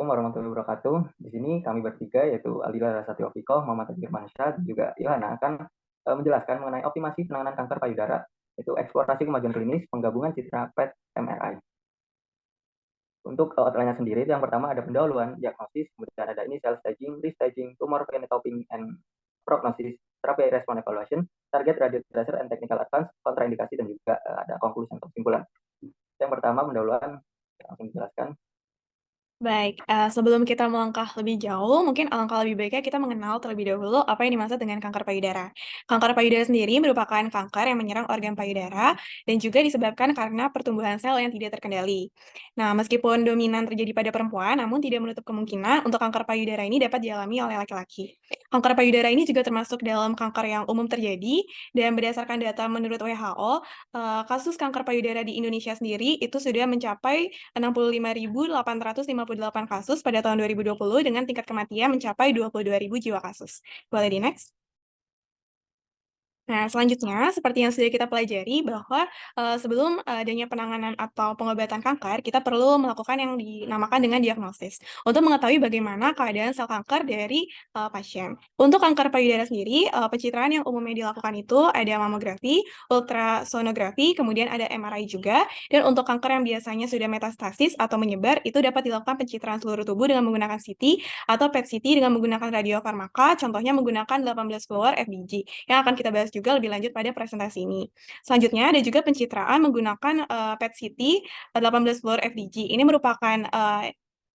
Assalamualaikum warahmatullahi wabarakatuh. Di sini kami bertiga yaitu Aldila Rasatio Fikoh, Muhammad Tagir Mansyah, dan juga Yohana akan menjelaskan mengenai optimasi penanganan kanker payudara, yaitu eksplorasi kemajuan klinis penggabungan citra PET MRI. Untuk outline-nya sendiri, yang pertama ada pendahuluan, diagnosis, kemudian ada initial staging, restaging, tumor phenotyping and prognosis, therapy response evaluation, target radio tracer and technical advance, kontraindikasi, dan juga ada konklusi atau kesimpulan. Yang pertama pendahuluan, langsung dijelaskan. Baik, sebelum kita melangkah lebih jauh, mungkin alangkah lebih baiknya kita mengenal terlebih dahulu apa yang dimaksud dengan kanker payudara. Kanker payudara sendiri merupakan kanker yang menyerang organ payudara dan juga disebabkan karena pertumbuhan sel yang tidak terkendali. Nah, meskipun dominan terjadi pada perempuan, namun tidak menutup kemungkinan untuk kanker payudara ini dapat dialami oleh laki-laki. Kanker payudara ini juga termasuk dalam kanker yang umum terjadi dan berdasarkan data menurut WHO, kasus kanker payudara di Indonesia sendiri itu sudah mencapai 65.858 kasus pada tahun 2020 dengan tingkat kematian mencapai 22.000 jiwa kasus. Boleh di-next? Nah, selanjutnya seperti yang sudah kita pelajari bahwa, sebelum adanya penanganan atau pengobatan kanker, kita perlu melakukan yang dinamakan dengan diagnosis, untuk mengetahui bagaimana keadaan sel kanker dari, pasien. Untuk kanker payudara sendiri, pencitraan yang umumnya dilakukan itu ada mamografi, ultrasonografi, kemudian ada MRI juga, dan untuk kanker yang biasanya sudah metastasis atau menyebar, itu dapat dilakukan pencitraan seluruh tubuh dengan menggunakan CT atau PET-CT dengan menggunakan radiofarmaka, contohnya menggunakan 18 fluor FDG, yang akan kita bahas juga lebih lanjut pada presentasi ini. Selanjutnya ada juga pencitraan menggunakan PET-CT 18 fluor FDG. Ini merupakan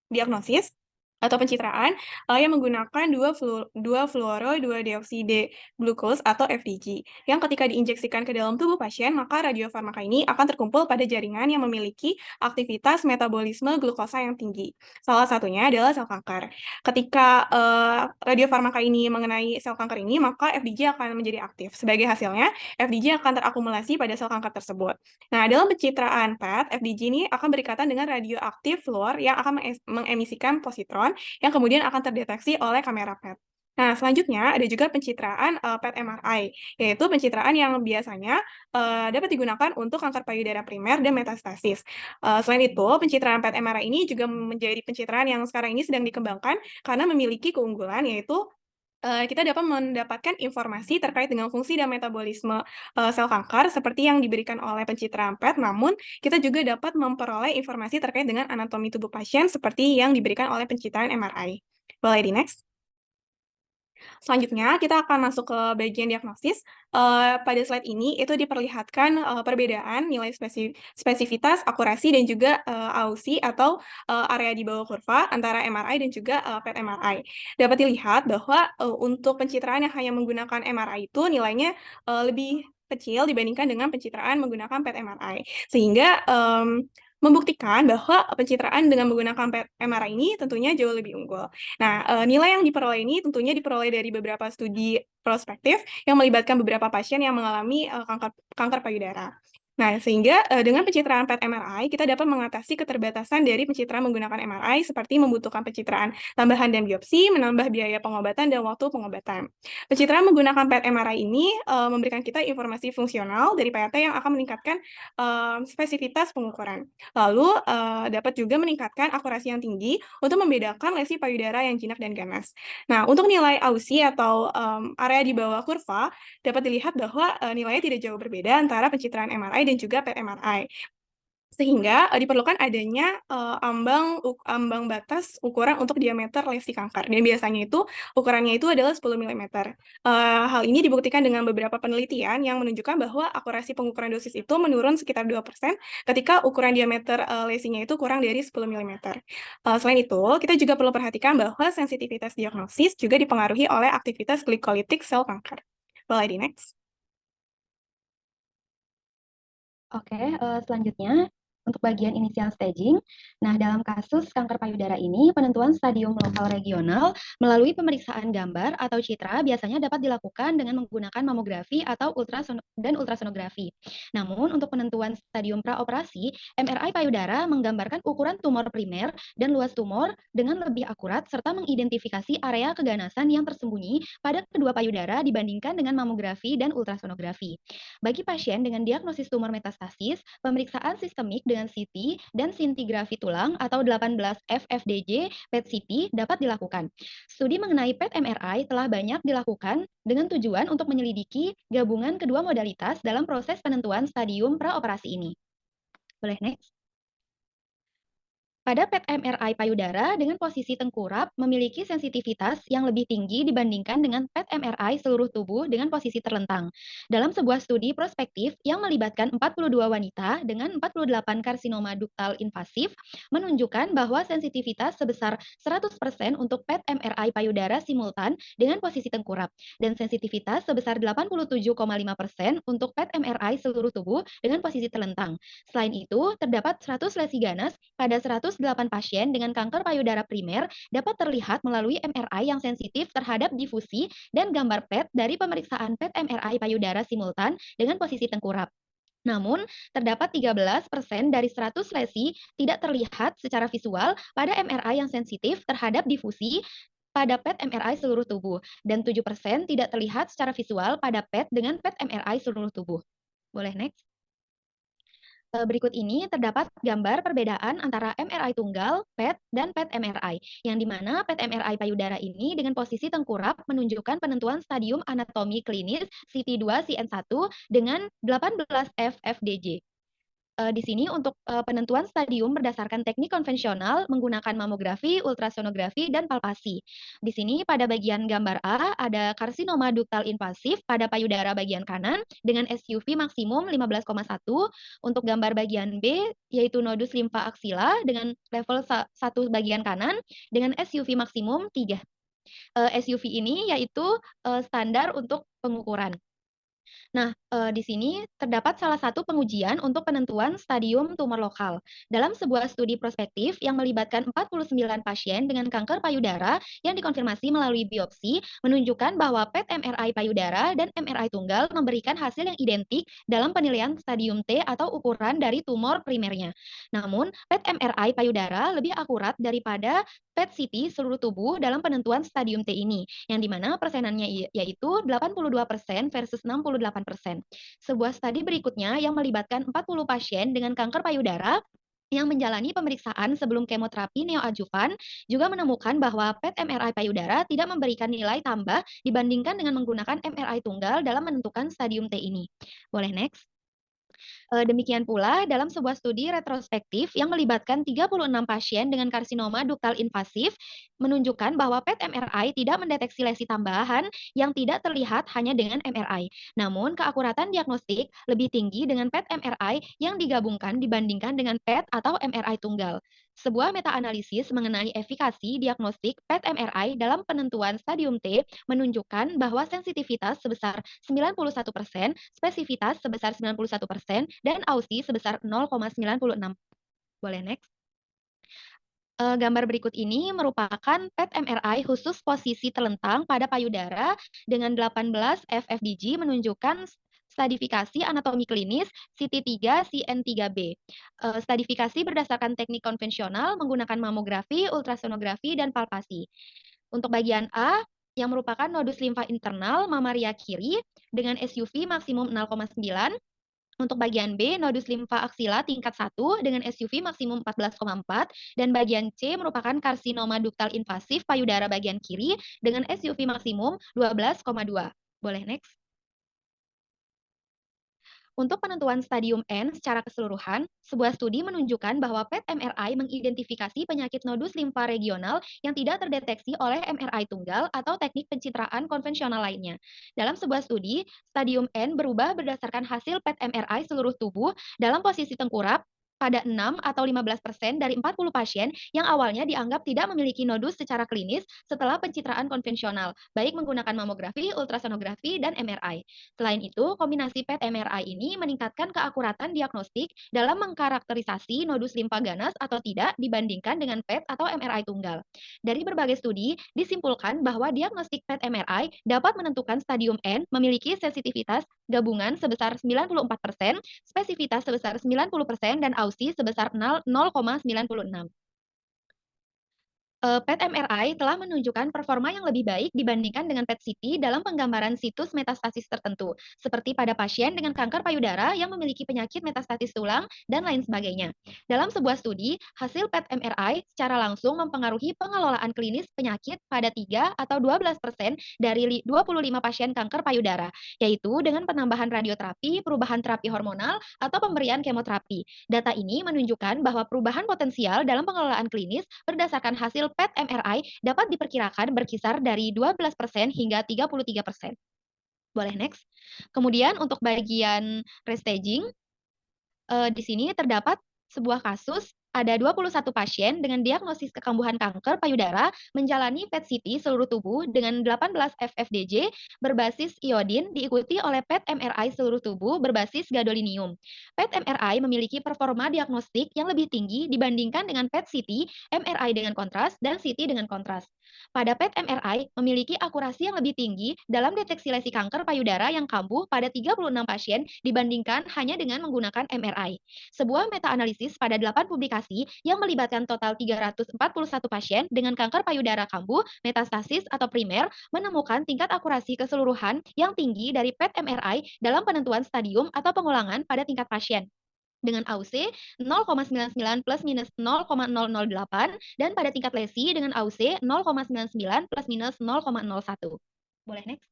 diagnosis atau pencitraan yang menggunakan 2 fluoro 2 deokside glukos atau FDG, yang ketika diinjeksikan ke dalam tubuh pasien, maka radiofarmaka ini akan terkumpul pada jaringan yang memiliki aktivitas metabolisme glukosa yang tinggi. Salah satunya adalah sel kanker. Ketika radiofarmaka ini mengenai sel kanker ini, maka FDG akan menjadi aktif. Sebagai hasilnya, FDG akan terakumulasi pada sel kanker tersebut. Nah, dalam pencitraan PET, FDG ini akan berikatan dengan radioaktif fluor yang akan mengemisikan positron yang kemudian akan terdeteksi oleh kamera PET. Nah, selanjutnya ada juga pencitraan PET MRI, yaitu pencitraan yang biasanya dapat digunakan untuk kanker payudara primer dan metastasis. Selain itu, pencitraan PET MRI ini juga menjadi pencitraan yang sekarang ini sedang dikembangkan karena memiliki keunggulan, yaitu kita dapat mendapatkan informasi terkait dengan fungsi dan metabolisme sel kanker seperti yang diberikan oleh pencitraan PET, namun kita juga dapat memperoleh informasi terkait dengan anatomi tubuh pasien seperti yang diberikan oleh pencitraan MRI. Boleh di-next? Selanjutnya, kita akan masuk ke bagian diagnosis. Pada slide ini, itu diperlihatkan perbedaan nilai spesifitas, akurasi, dan juga AUC atau area di bawah kurva antara MRI dan juga PET MRI. Dapat dilihat bahwa untuk pencitraan yang hanya menggunakan MRI itu nilainya lebih kecil dibandingkan dengan pencitraan menggunakan PET MRI. Sehingga membuktikan bahwa pencitraan dengan menggunakan PET MRI ini tentunya jauh lebih unggul. Nah, nilai yang diperoleh ini tentunya diperoleh dari beberapa studi prospektif yang melibatkan beberapa pasien yang mengalami kanker payudara. Nah, sehingga dengan pencitraan PET MRI kita dapat mengatasi keterbatasan dari pencitraan menggunakan MRI seperti membutuhkan pencitraan tambahan dan biopsi, menambah biaya pengobatan dan waktu pengobatan. Pencitraan menggunakan PET MRI ini memberikan kita informasi fungsional dari PRT yang akan meningkatkan spesifitas pengukuran. Lalu dapat juga meningkatkan akurasi yang tinggi untuk membedakan lesi payudara yang jinak dan ganas. Nah, untuk nilai AUC atau area di bawah kurva dapat dilihat bahwa nilainya tidak jauh berbeda antara pencitraan MRI dan juga PET MRI. Sehingga diperlukan adanya ambang batas ukuran untuk diameter lesi kanker, dan biasanya itu ukurannya itu adalah 10 milimeter. Hal ini dibuktikan dengan beberapa penelitian yang menunjukkan bahwa akurasi pengukuran dosis itu menurun sekitar 2% ketika ukuran diameter lesinya itu kurang dari 10 milimeter. Selain itu, kita juga perlu perhatikan bahwa sensitivitas diagnosis juga dipengaruhi oleh aktivitas glikolitik sel kanker. Boleh di-next? Oke, selanjutnya untuk bagian initial staging. Nah, dalam kasus kanker payudara ini, penentuan stadium lokal regional melalui pemeriksaan gambar atau citra biasanya dapat dilakukan dengan menggunakan mamografi atau ultrasonografi. Namun, untuk penentuan stadium praoperasi, MRI payudara menggambarkan ukuran tumor primer dan luas tumor dengan lebih akurat serta mengidentifikasi area keganasan yang tersembunyi pada kedua payudara dibandingkan dengan mamografi dan ultrasonografi. Bagi pasien dengan diagnosis tumor metastasis, pemeriksaan sistemik dengan CT dan scintigraphy tulang atau 18 FFDJ PET-CT dapat dilakukan. Studi mengenai PET MRI telah banyak dilakukan dengan tujuan untuk menyelidiki gabungan kedua modalitas dalam proses penentuan stadium praoperasi ini. Boleh next? Pada PET MRI payudara dengan posisi tengkurap memiliki sensitivitas yang lebih tinggi dibandingkan dengan PET MRI seluruh tubuh dengan posisi terlentang. Dalam sebuah studi prospektif yang melibatkan 42 wanita dengan 48 karsinoma duktal invasif, menunjukkan bahwa sensitivitas sebesar 100% untuk PET MRI payudara simultan dengan posisi tengkurap, dan sensitivitas sebesar 87,5% untuk PET MRI seluruh tubuh dengan posisi terlentang. Selain itu, terdapat 100 lesi ganas pada 108 pasien dengan kanker payudara primer dapat terlihat melalui MRI yang sensitif terhadap difusi dan gambar PET dari pemeriksaan PET MRI payudara simultan dengan posisi tengkurap. Namun, terdapat 13% dari 100 lesi tidak terlihat secara visual pada MRI yang sensitif terhadap difusi pada PET MRI seluruh tubuh, dan 7% tidak terlihat secara visual pada PET dengan PET MRI seluruh tubuh. Boleh next? Berikut ini terdapat gambar perbedaan antara MRI tunggal, PET, dan PET MRI, yang dimana PET MRI payudara ini dengan posisi tengkurap menunjukkan penentuan stadium anatomi klinis CT2-CN1 dengan 18 FFDJ. Di sini untuk penentuan stadium berdasarkan teknik konvensional menggunakan mamografi, ultrasonografi, dan palpasi. Di sini pada bagian gambar A ada karsinoma duktal invasif pada payudara bagian kanan dengan SUV maksimum 15,1. Untuk gambar bagian B yaitu nodus limfa aksila dengan level 1 bagian kanan dengan SUV maksimum 3. SUV ini yaitu standar untuk pengukuran. Nah, di sini terdapat salah satu pengujian untuk penentuan stadium tumor lokal. Dalam sebuah studi prospektif yang melibatkan 49 pasien dengan kanker payudara yang dikonfirmasi melalui biopsi, menunjukkan bahwa PET MRI payudara dan MRI tunggal memberikan hasil yang identik dalam penilaian stadium T atau ukuran dari tumor primernya. Namun, PET MRI payudara lebih akurat daripada PET-CT seluruh tubuh dalam penentuan stadium T ini, yang dimana persenannya yaitu 82% versus 68%. Sebuah studi berikutnya yang melibatkan 40 pasien dengan kanker payudara yang menjalani pemeriksaan sebelum kemoterapi neoadjuvan juga menemukan bahwa PET MRI payudara tidak memberikan nilai tambah dibandingkan dengan menggunakan MRI tunggal dalam menentukan stadium T ini. Boleh next? Demikian pula dalam sebuah studi retrospektif yang melibatkan 36 pasien dengan karsinoma duktal invasif menunjukkan bahwa PET MRI tidak mendeteksi lesi tambahan yang tidak terlihat hanya dengan MRI. Namun, keakuratan diagnostik lebih tinggi dengan PET MRI yang digabungkan dibandingkan dengan PET atau MRI tunggal. Sebuah meta-analisis mengenai efikasi diagnostik PET MRI dalam penentuan stadium T menunjukkan bahwa sensitivitas sebesar 91%, spesifitas sebesar 91%, dan AUSI sebesar 0,96. Boleh next? Gambar berikut ini merupakan PET MRI khusus posisi terlentang pada payudara dengan 18 FFDG menunjukkan stratifikasi anatomi klinis CT3 CN3B. Stratifikasi berdasarkan teknik konvensional menggunakan mamografi, ultrasonografi, dan palpasi. Untuk bagian A, yang merupakan nodus limfa internal mamaria kiri dengan SUV maksimum 0,9. Untuk bagian B, nodus limfa aksila tingkat 1 dengan SUV maksimum 14,4, dan bagian C merupakan karsinoma duktal invasif payudara bagian kiri dengan SUV maksimum 12,2. Boleh next? Untuk penentuan stadium N secara keseluruhan, sebuah studi menunjukkan bahwa PET MRI mengidentifikasi penyakit nodus limfa regional yang tidak terdeteksi oleh MRI tunggal atau teknik pencitraan konvensional lainnya. Dalam sebuah studi, stadium N berubah berdasarkan hasil PET MRI seluruh tubuh dalam posisi tengkurap pada 6 atau 15% dari 40 pasien yang awalnya dianggap tidak memiliki nodus secara klinis setelah pencitraan konvensional, baik menggunakan mamografi, ultrasonografi, dan MRI. Selain itu, kombinasi PET MRI ini meningkatkan keakuratan diagnostik dalam mengkarakterisasi nodus limfa ganas atau tidak dibandingkan dengan PET atau MRI tunggal. Dari berbagai studi, disimpulkan bahwa diagnostik PET MRI dapat menentukan stadium N memiliki sensitivitas gabungan sebesar 94%, spesifitas sebesar 90%, dan AUSI sebesar 0,96. PET MRI telah menunjukkan performa yang lebih baik dibandingkan dengan PET CT dalam penggambaran situs metastasis tertentu, seperti pada pasien dengan kanker payudara yang memiliki penyakit metastasis tulang dan lain sebagainya. Dalam sebuah studi, hasil PET MRI secara langsung mempengaruhi pengelolaan klinis penyakit pada 3 atau 12% dari 25 pasien kanker payudara, yaitu dengan penambahan radioterapi, perubahan terapi hormonal, atau pemberian kemoterapi. Data ini menunjukkan bahwa perubahan potensial dalam pengelolaan klinis berdasarkan hasil PET MRI dapat diperkirakan berkisar dari 12% hingga 33%. Boleh next. Kemudian untuk bagian restaging, di sini terdapat sebuah kasus ada 21 pasien dengan diagnosis kekambuhan kanker payudara menjalani PET CT seluruh tubuh dengan 18 FFDJ berbasis iodin diikuti oleh PET MRI seluruh tubuh berbasis gadolinium. PET MRI memiliki performa diagnostik yang lebih tinggi dibandingkan dengan PET CT, MRI dengan kontras, dan CT dengan kontras. Pada PET MRI memiliki akurasi yang lebih tinggi dalam deteksi lesi kanker payudara yang kambuh pada 36 pasien dibandingkan hanya dengan menggunakan MRI. Sebuah meta-analisis pada 8 publikasi yang melibatkan total 341 pasien dengan kanker payudara kambuh, metastasis atau primer menemukan tingkat akurasi keseluruhan yang tinggi dari PET MRI dalam penentuan stadium atau pengulangan pada tingkat pasien dengan AUC 0,99 plus minus 0,008 dan pada tingkat lesi dengan AUC 0,99 plus minus 0,01. Boleh next?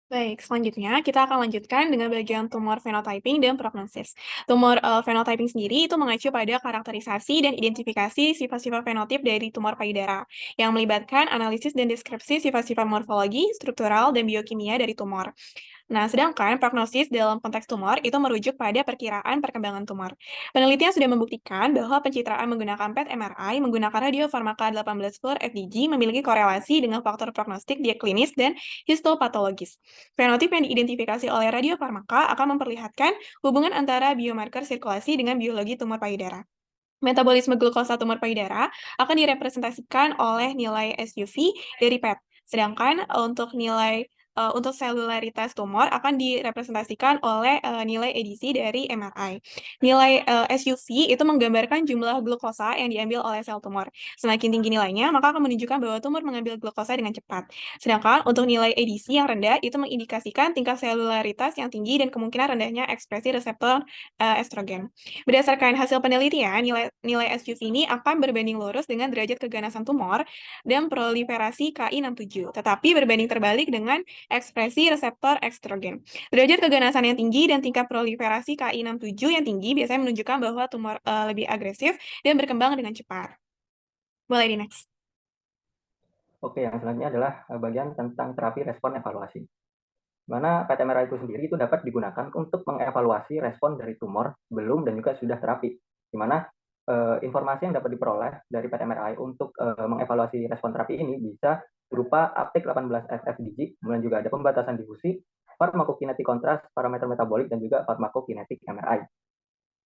Baik, selanjutnya kita akan lanjutkan dengan bagian tumor phenotyping dan prognosis. Tumor phenotyping sendiri itu mengacu pada karakterisasi dan identifikasi sifat-sifat fenotip dari tumor payudara, yang melibatkan analisis dan deskripsi sifat-sifat morfologi, struktural, dan biokimia dari tumor. Nah, sedangkan prognosis dalam konteks tumor itu merujuk pada perkiraan perkembangan tumor. Penelitian sudah membuktikan bahwa pencitraan menggunakan PET MRI menggunakan radiofarmaka 18-fluor-FDG memiliki korelasi dengan faktor prognostik dia klinis dan histopatologis. Fenotip yang diidentifikasi oleh radiofarmaka akan memperlihatkan hubungan antara biomarker sirkulasi dengan biologi tumor payudara. Metabolisme glukosa tumor payudara akan direpresentasikan oleh nilai SUV dari PET, sedangkan untuk selularitas tumor akan direpresentasikan oleh nilai edisi dari MRI. Nilai SUV itu menggambarkan jumlah glukosa yang diambil oleh sel tumor. Semakin tinggi nilainya, maka akan menunjukkan bahwa tumor mengambil glukosa dengan cepat. Sedangkan untuk nilai edisi yang rendah itu mengindikasikan tingkat selularitas yang tinggi dan kemungkinan rendahnya ekspresi reseptor estrogen. Berdasarkan hasil penelitian, nilai SUV ini akan berbanding lurus dengan derajat keganasan tumor dan proliferasi Ki67, tetapi berbanding terbalik dengan ekspresi reseptor estrogen. Derajat keganasan yang tinggi dan tingkat proliferasi Ki67 yang tinggi biasanya menunjukkan bahwa tumor lebih agresif dan berkembang dengan cepat. Boleh di next. Oke, yang selanjutnya adalah bagian tentang terapi respon evaluasi. Mana PET MRI itu sendiri itu dapat digunakan untuk mengevaluasi respon dari tumor belum dan juga sudah terapi. Di mana informasi yang dapat diperoleh dari PET MRI untuk mengevaluasi respon terapi ini bisa berupa uptake 18 FFDG, kemudian juga ada pembatasan difusi, farmakokinetik kontras, parameter metabolik, dan juga farmakokinetik MRI.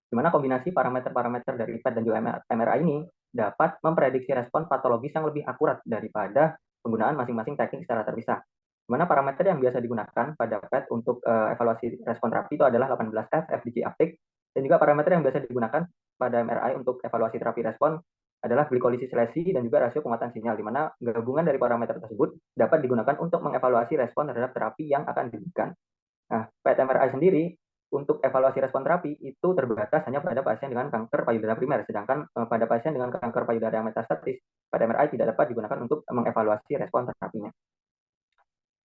Di mana kombinasi parameter-parameter dari PET dan juga MRI ini dapat memprediksi respon patologis yang lebih akurat daripada penggunaan masing-masing teknik secara terpisah. Di mana parameter yang biasa digunakan pada PET untuk evaluasi respon terapi itu adalah 18F, FDG uptake, dan juga parameter yang biasa digunakan pada MRI untuk evaluasi terapi respon adalah glikolisis lesi dan juga rasio penguatan sinyal, di mana gabungan dari parameter tersebut dapat digunakan untuk mengevaluasi respon terhadap terapi yang akan diberikan. Nah, PET MRI sendiri untuk evaluasi respon terapi itu terbatas hanya pada pasien dengan kanker payudara primer, sedangkan pada pasien dengan kanker payudara yang metastatis, PET MRI tidak dapat digunakan untuk mengevaluasi respon terapinya.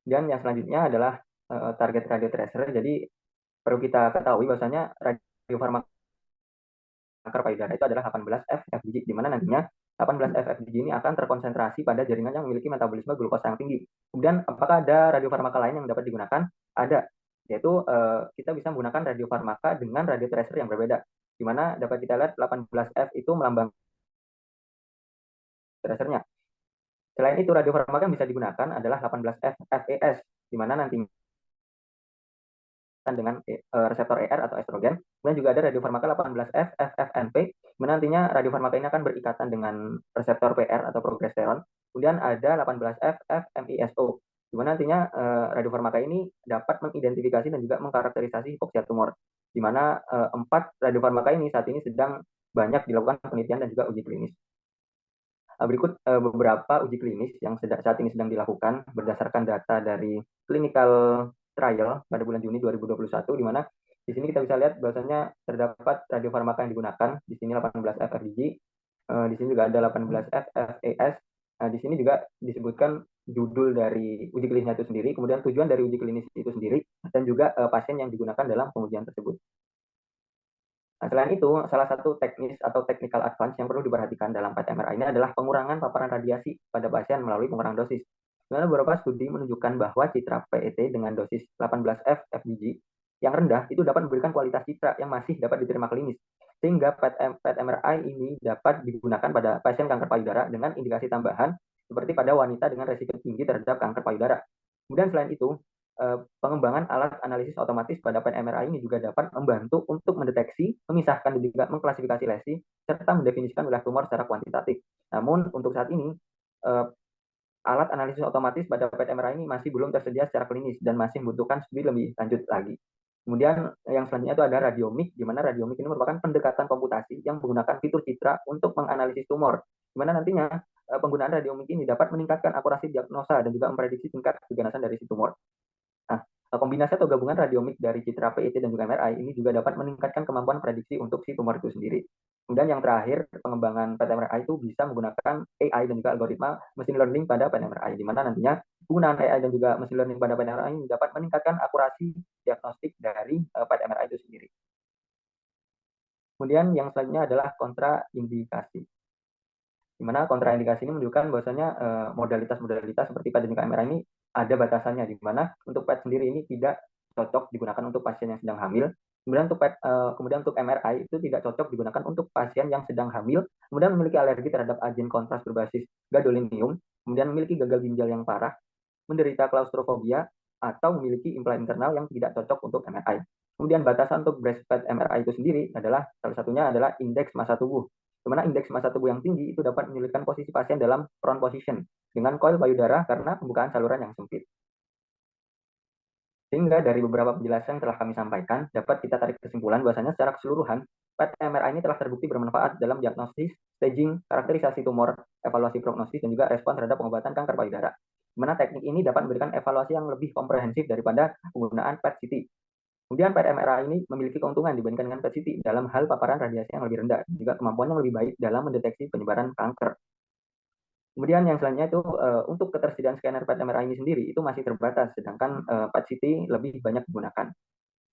Dan yang selanjutnya adalah target radio tracer. Jadi perlu kita ketahui bahwasanya radiofarmaka kanker payudara itu adalah 18F FDG, di mana nantinya 18F FDG ini akan terkonsentrasi pada jaringan yang memiliki metabolisme glukosa yang tinggi. Kemudian apakah ada radiofarmaka lain yang dapat digunakan? Ada, yaitu kita bisa menggunakan radiofarmaka dengan radio tracer yang berbeda, di mana dapat kita lihat 18F itu melambang tracernya. Selain itu, radiofarmaka yang bisa digunakan adalah 18F FES, di mana nantinya dengan reseptor ER atau estrogen. Kemudian juga ada radiofarmaka 18F FFNP, nantinya radiofarmaka ini akan berikatan dengan reseptor PR atau progesteron. Kemudian ada 18F FMISO, di mana nantinya radiofarmaka ini dapat mengidentifikasi dan juga mengkarakterisasi hipoksia tumor, di mana 4 radiofarmaka ini saat ini sedang banyak dilakukan penelitian dan juga uji klinis. Berikut beberapa uji klinis yang saat ini sedang dilakukan berdasarkan data dari clinical trial pada bulan Juni 2021, di mana di sini kita bisa lihat bahwasanya terdapat radiofarmaka yang digunakan. Di sini 18 FFDG, di sini juga ada 18 FFAS. Nah, di sini juga disebutkan judul dari uji klinisnya itu sendiri, kemudian tujuan dari uji klinis itu sendiri, dan juga pasien yang digunakan dalam pengujian tersebut. Nah, selain itu, salah satu teknis atau technical advance yang perlu diperhatikan dalam PET MRI ini adalah pengurangan paparan radiasi pada pasien melalui pengurangan dosis. Karena beberapa studi menunjukkan bahwa citra PET dengan dosis 18F FDG yang rendah itu dapat memberikan kualitas citra yang masih dapat diterima klinis. Sehingga PET MRI ini dapat digunakan pada pasien kanker payudara dengan indikasi tambahan seperti pada wanita dengan resiko tinggi terhadap kanker payudara. Kemudian selain itu, pengembangan alat analisis otomatis pada PET MRI ini juga dapat membantu untuk mendeteksi, memisahkan dan juga mengklasifikasi lesi, serta mendefinisikan wilayah tumor secara kuantitatif. Namun untuk saat ini, alat analisis otomatis pada PET MRI ini masih belum tersedia secara klinis dan masih membutuhkan studi lebih lanjut lagi. Kemudian yang selanjutnya itu ada radiomik, di mana radiomik ini merupakan pendekatan komputasi yang menggunakan fitur citra untuk menganalisis tumor, di mana nantinya penggunaan radiomik ini dapat meningkatkan akurasi diagnosa dan juga memprediksi tingkat keganasan dari si tumor. Nah, kombinasi atau gabungan radiomik dari citra PET dan juga MRI ini juga dapat meningkatkan kemampuan prediksi untuk si tumor itu sendiri. Kemudian yang terakhir, pengembangan PET MRI itu bisa menggunakan AI dan juga algoritma machine learning pada PET MRI, di mana nantinya penggunaan AI dan juga machine learning pada PET MRI ini dapat meningkatkan akurasi diagnostik dari PET MRI itu sendiri. Kemudian yang selanjutnya adalah kontraindikasi, di mana kontraindikasi ini menunjukkan bahwasanya modalitas-modalitas seperti PET dan juga MRI ini ada batasannya, di mana untuk PET sendiri ini tidak cocok digunakan untuk pasien yang sedang hamil. Kemudian untuk MRI itu tidak cocok digunakan untuk pasien yang sedang hamil, kemudian memiliki alergi terhadap agen kontras berbasis gadolinium, kemudian memiliki gagal ginjal yang parah, menderita klaustrofobia, atau memiliki implan internal yang tidak cocok untuk MRI. Kemudian batasan untuk breast PET MRI itu sendiri adalah salah satunya adalah indeks massa tubuh, di mana indeks massa tubuh yang tinggi itu dapat menyulitkan posisi pasien dalam front position dengan coil payudara karena pembukaan saluran yang sempit. Sehingga dari beberapa penjelasan yang telah kami sampaikan, dapat kita tarik kesimpulan bahwasanya secara keseluruhan, PET MRI ini telah terbukti bermanfaat dalam diagnosis, staging, karakterisasi tumor, evaluasi prognosis, dan juga respon terhadap pengobatan kanker payudara. Di mana teknik ini dapat memberikan evaluasi yang lebih komprehensif daripada penggunaan PET CT. Kemudian PET MRI ini memiliki keuntungan dibandingkan dengan PET CT dalam hal paparan radiasi yang lebih rendah, juga kemampuan yang lebih baik dalam mendeteksi penyebaran kanker. Kemudian yang selanjutnya itu untuk ketersediaan scanner PET MRI ini sendiri itu masih terbatas, sedangkan PET CT lebih banyak digunakan.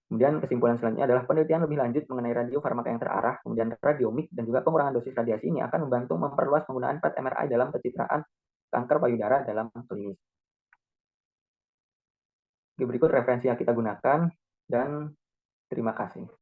Kemudian kesimpulan selanjutnya adalah penelitian lebih lanjut mengenai radiofarmaka yang terarah, kemudian radiomik dan juga pengurangan dosis radiasi ini akan membantu memperluas penggunaan PET MRI dalam pencitraan kanker payudara dalam klinis. Berikut referensi yang kita gunakan dan terima kasih.